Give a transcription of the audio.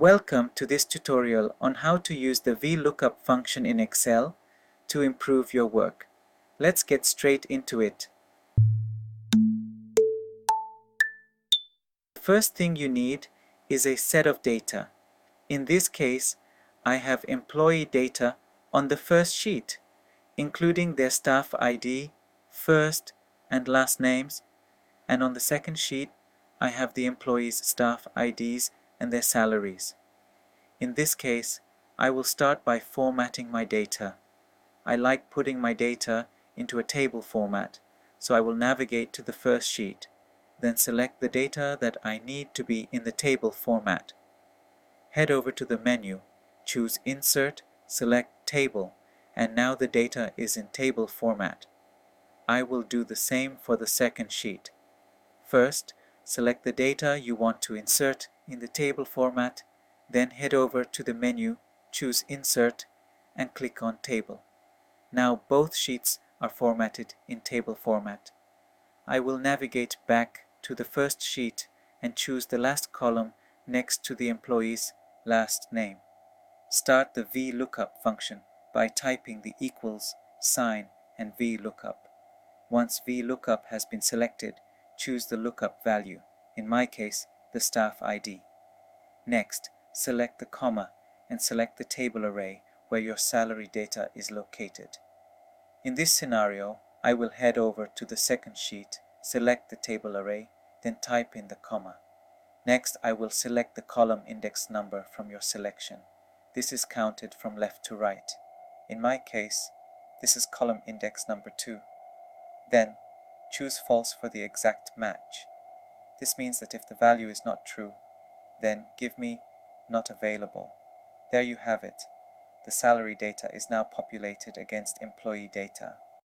Welcome to this tutorial on how to use the VLOOKUP function in Excel to improve your work. Let's get straight into it. The first thing you need is a set of data. In this case, I have employee data on the first sheet, including their staff ID, first and last names, and on the second sheet, I have the employees' staff IDs and their salaries. In this case, I will start by formatting my data. I like putting my data into a table format, so I will navigate to the first sheet, then select the data that I need to be in the table format. Head over to the menu, choose Insert, select Table, and now the data is in table format. I will do the same for the second sheet. First, select the data you want to insert in the table format, then head over to the menu, choose Insert, and click on Table. Now both sheets are formatted in table format. I will navigate back to the first sheet and choose the last column next to the employee's last name. Start the VLOOKUP function by typing the equals sign and VLOOKUP. Once VLOOKUP has been selected, choose the lookup value, in my case, the staff ID. Next, select the comma and select the table array where your salary data is located. In this scenario, I will head over to the second sheet, select the table array, then type in the comma. Next, I will select the column index number from your selection. This is counted from left to right. In my case, this is column index number 2. Then, choose false for the exact match. This means that if the value is not true, then give me not available. There you have it. The salary data is now populated against employee data.